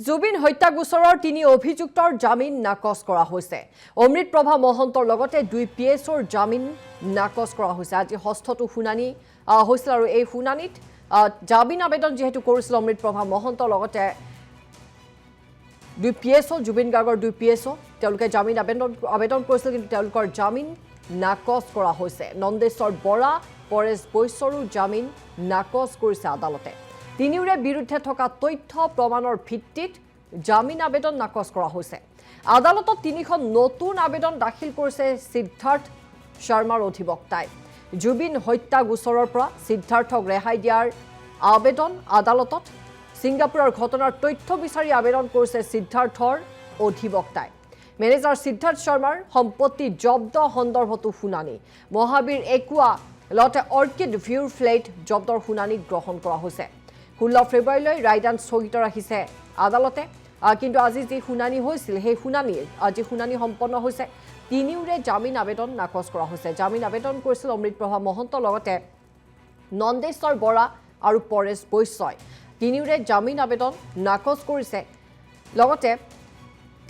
জুবিন হত্যা গোচৰৰ 3 অভিযুক্তৰ জামিন নাকচ কৰা হৈছে। অমৃতপ্ৰভা মহন্তৰ লগতে 2 পিএছৰ জামিন নাকচ কৰা হৈছে। আজি ষষ্ঠটো শুনানি হৈছিল আৰু এই শুনানিত জামিন আবেদন যেহেতু কৰিছিল অমৃতপ্ৰভা মহন্তৰ লগতে 2 পিএছও জুবিন গাৰ্গৰ 2 পিএছও তেওঁলোকে জামিন আবেদন কৰিছিল, কিন্তু তেওঁলোকৰ জামিন নাকচ কৰা হৈছে। নন্দেশ্বৰ বৰা পৰেশ বৈশ্যৰো জামিন নাকচ কৰিছে আদালতে। তিনিওৰে বিৰুদ্ধে থকা তথ্য প্ৰমাণৰ ভিত্তিত জামিন আবেদন নাকচ কৰা হৈছে। আদালতত 3খন নতুন আবেদন দাখিল কৰিছে সিদ্ধাৰ্থ শৰ্মাৰ অধিবক্তাই। জুবিন হত্যা গোচৰৰ পৰা সিদ্ধাৰ্থক ৰেহাই দিয়াৰ আবেদন আদালতত। ছিংগাপুৰৰ ঘটনাৰ তথ্য বিচাৰি আবেদন কৰিছে সিদ্ধাৰ্থৰ অধিবক্তাই। মেনেজাৰ সিদ্ধাৰ্থ শৰ্মাৰ সম্পত্তি জব্দ সন্দৰ্ভতো শুনানি। মহাবীৰ একুৱা লগতে অৰ্কিড ভিউৰ ফ্লেট জব্দৰ শুনানি গ্ৰহণ কৰা হৈছে। 16 ফেব্ৰুৱাৰীলৈ ৰায়দান স্থগিত ৰাখিছে আদালতে, কিন্তু আজি যি শুনানি হৈছিল সেই শুনানিৰ আজি শুনানি সম্পন্ন হৈছে। তিনিওৰে জামিন আবেদন নাকচ কৰা হৈছে। জামিন আবেদন কৰিছিল অমৃতপ্ৰভা মহন্ত লগতে নন্দেশ্বৰ বৰা আৰু পৰেশ বৈশ্যই। তিনিওৰে জামিন আবেদন নাকচ কৰিছে, লগতে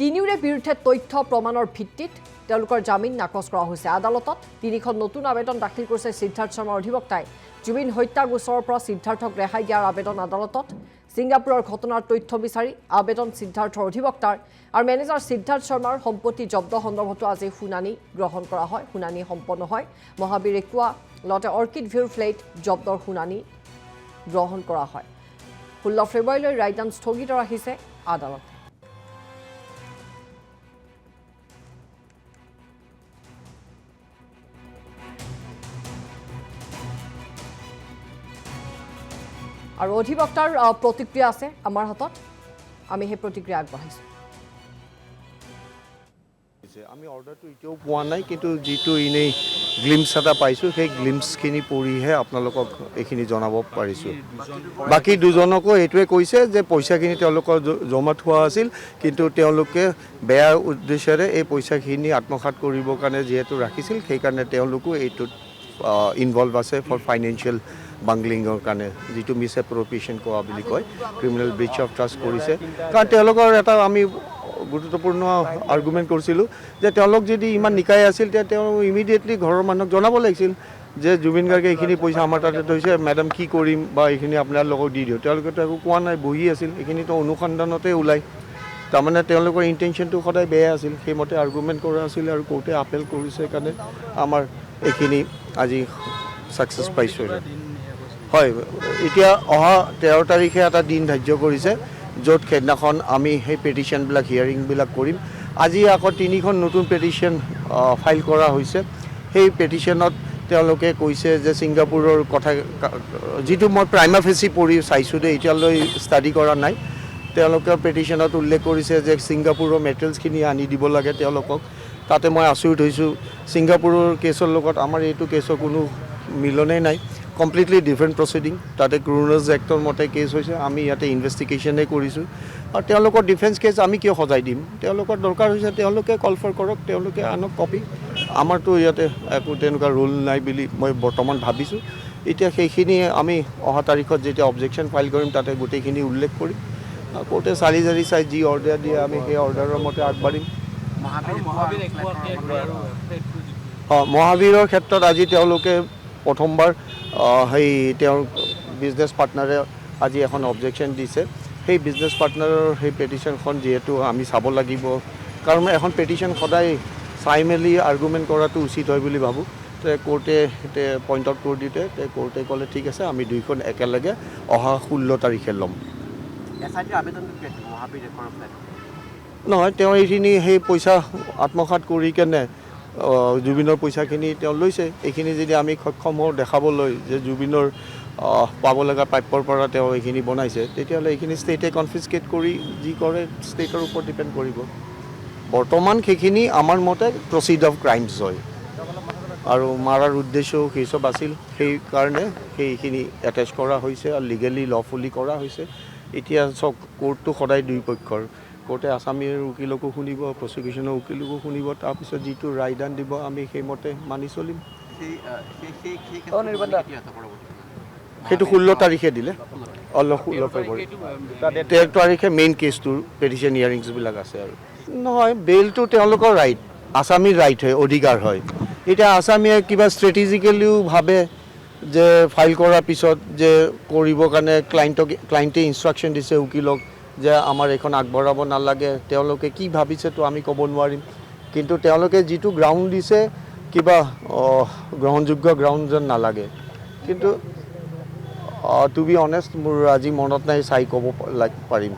তিনিওৰে বিৰুদ্ধে তথ্য প্ৰমাণৰ ভিত্তিত তেওঁলোকৰ জামিন নাকচ কৰা হৈছে। আদালতত 3খন নতুন আবেদন দাখিল কৰিছে সিদ্ধাৰ্থ শৰ্মাৰ অধিবক্তাই। জুবিন হত্যা গোচৰৰ পৰা সিদ্ধাৰ্থক ৰেহাই দিয়াৰ আবেদন আদালতত। ছিংগাপুৰৰ ঘটনাৰ তথ্য বিচাৰি আবেদন সিদ্ধাৰ্থৰ অধিবক্তাৰ আৰু মেনেজাৰ সিদ্ধাৰ্থ শৰ্মাৰ সম্পত্তি জব্দ সন্দৰ্ভতো আজি শুনানি গ্ৰহণ কৰা হয়। শুনানি সম্পন্ন হয়। মহাবীৰ একুৱা লগতে অৰ্কিড ভিউৰ ফ্লেট জব্দৰ শুনানি গ্ৰহণ কৰা হয়। 16 ফেব্ৰুৱাৰীলৈ ৰায়দান স্থগিত ৰাখিছে আদালতে। আৰু অধিবক্তাৰ প্ৰতিক্ৰিয়া আছে আমাৰ হাতত, আমি সেই প্ৰতিক্ৰিয়া আগবঢ়াইছোঁ। আমি অৰ্ডাৰটো এতিয়াও পোৱা নাই, কিন্তু যিটো এনেই গ্লিম্পছ এটা পাইছোঁ সেই গ্লিম্পছখিনি পঢ়িহে আপোনালোকক এইখিনি জনাব পাৰিছোঁ। বাকী দুজনকো এইটোৱে কৈছে যে পইচাখিনি তেওঁলোকৰ জমা থোৱা আছিল, কিন্তু তেওঁলোকে বেয়া উদ্দেশ্যেৰে এই পইচাখিনি আত্মসাৎ কৰিবৰ কাৰণে যিহেতু ৰাখিছিল, সেইকাৰণে তেওঁলোকো এইটোত ইনভলভ আছে ফৰ ফাইনেন্সিয়েল বাংলিঙৰ কাৰণে, যিটো মিছ এপ্ৰপ্ৰিয়েশ্যন কোৱা বুলি কয়, ক্ৰিমিনেল ব্ৰিচ অফ ট্ৰাষ্ট কৰিছে। কাৰণ তেওঁলোকৰ এটা আমি গুৰুত্বপূৰ্ণ আৰ্গুমেণ্ট কৰিছিলোঁ যে তেওঁলোক যদি ইমান নিকাই আছিল তেতিয়া তেওঁ ইমিডিয়েটলি ঘৰৰ মানুহক জনাব লাগিছিল যে জুবিন গাৰ্গে এইখিনি পইচা আমাৰ তাতে থৈছে, মেডাম কি কৰিম বা এইখিনি আপোনাৰ লগক দি দিওঁ। তেওঁলোকেতো একো কোৱা নাই, বহি আছিল। এইখিনিতো অনুসন্ধানতে ওলায়। তাৰমানে তেওঁলোকৰ ইণ্টেনশ্যনটো সদায় বেয়া আছিল, সেইমতে আৰ্গুমেণ্ট কৰা আছিল আৰু কোৰ্টে আপেল কৰিছে। সেইকাৰণে আমাৰ এইখিনি আজি ছাকচেছ পাইছোঁ। হয়, এতিয়া অহা 13 তাৰিখে এটা দিন ধাৰ্য কৰিছে, য'ত সেইদিনাখন আমি সেই পেটিশ্যনবিলাক হিয়াৰিংবিলাক কৰিম। আজি আকৌ 3খন নতুন পেটিশ্যন ফাইল কৰা হৈছে। সেই পেটিশ্যনত তেওঁলোকে কৈছে যে ছিংগাপুৰৰ কথা, যিটো মই প্ৰাইমা ফেচি পঢ়ি চাইছোঁ দেই, এতিয়ালৈ ষ্টাডি কৰা নাই। তেওঁলোকৰ পেটিশ্যনত উল্লেখ কৰিছে যে ছিংগাপুৰৰ মেটেৰিয়েলছখিনি আনি দিব লাগে তেওঁলোকক। তাতে মই আচৰিত হৈছোঁ, ছিংগাপুৰৰ কেছৰ লগত আমাৰ এইটো কেছৰ কোনো মিলনেই নাই। Completely different proceeding. তাতে ক্ৰিমিনেলছ এক্টৰ মতে কেছ হৈছে, আমি ইয়াতে ইনভেষ্টিগেশ্যনেই কৰিছোঁ। আৰু তেওঁলোকৰ ডিফেন্স কেছ আমি কিয় সজাই দিম? তেওঁলোকৰ দৰকাৰ হৈছে তেওঁলোকে কলফাৰ কৰক, তেওঁলোকে আনক কপি। আমাৰতো ইয়াতে একো তেনেকুৱা ৰোল নাই বুলি মই বৰ্তমান ভাবিছোঁ। এতিয়া সেইখিনি আমি অহা তাৰিখত যেতিয়া অবজেকশ্যন ফাইল কৰিম তাতে গোটেইখিনি উল্লেখ কৰিম। কোৰ্টে চালি জাৰি চাই যি অৰ্ডাৰ দিয়ে আমি সেই অৰ্ডাৰৰ মতে আগবাঢ়িম। মহাবীৰৰ ক্ষেত্ৰত আজি তেওঁলোকে প্ৰথমবাৰ সেই তেওঁৰ বিজনেছ পাৰ্টনাৰে আজি এখন অবজেকশ্যন দিছে। সেই বিজনেছ পাৰ্টনাৰৰ সেই পেটিশ্যনখন যিহেতু আমি চাব লাগিব, কাৰণ এখন পেটিশ্যন সদায় চাই মেলি আৰ্গুমেণ্ট কৰাটো উচিত হয় বুলি ভাবোঁ। কোৰ্টে পইণ্ট আউট কৰি দিওঁতে কোৰ্টে ক'লে ঠিক আছে, আমি 2খন একেলগে অহা 16 তাৰিখে ল'ম। নহয়, তেওঁ এইখিনি সেই পইচা আত্মসাৎ কৰি কেনে জুবিনৰ পইচাখিনি তেওঁ লৈছে। এইখিনি যদি আমি সক্ষম হওঁ দেখাবলৈ যে জুবিনৰ পাব লগা প্ৰাপ্যৰ পৰা তেওঁ এইখিনি বনাইছে, তেতিয়াহ'লে এইখিনি ষ্টেটে কনফিস্কেট কৰি যি কৰে ষ্টেটৰ ওপৰত ডিপেণ্ড কৰিব। বৰ্তমান সেইখিনি আমাৰ মতে প্ৰচিড অফ ক্ৰাইমছ হয় আৰু মাৰাৰ উদ্দেশ্যও সেই চব আছিল। সেইকাৰণে সেইখিনি এটেচ কৰা হৈছে আৰু লিগেলি লফুলি কৰা হৈছে। এতিয়া চব কোৰ্টটো সদায় 2 পক্ষৰ। কোৰ্টে আছামীৰ উকিলকো শুনিব, প্ৰচিকিউশ্যনৰ উকিলকো শুনিব, তাৰপিছত যিটো ৰায়দান দিব আমি সেইমতে মানি চলিম। সেইটো 16 তাৰিখে দিলে 16 ফেব্ৰুৱাৰী 13 তাৰিখে মেইন কেছটোৰ পেটিশ্যন হিয়াৰিংছবিলাক আছে আৰু নহয় বেইলটো তেওঁলোকৰ ৰাইট আছামীৰ ৰাইট হয় অধিকাৰ হয় এতিয়া আছামীয়ে কিবা ষ্ট্ৰেটেজিকেলিও ভাবে যে ফাইল কৰাৰ পিছত যে কৰিবৰ কাৰণে ক্লাইণ্টে ইনষ্ট্ৰাকশ্যন দিছে উকিলক যে আমাৰ এইখন আগবঢ়াব নালাগে তেওঁলোকে কি ভাবিছে তো আমি ক'ব নোৱাৰিম কিন্তু তেওঁলোকে যিটো গ্ৰাউণ্ড দিছে কিবা গ্ৰহণযোগ্য গ্ৰাউণ্ড যেন নালাগে কিন্তু টু বি অনেষ্ট মোৰ আজি মনত নাই চাই ক'ব পাৰিম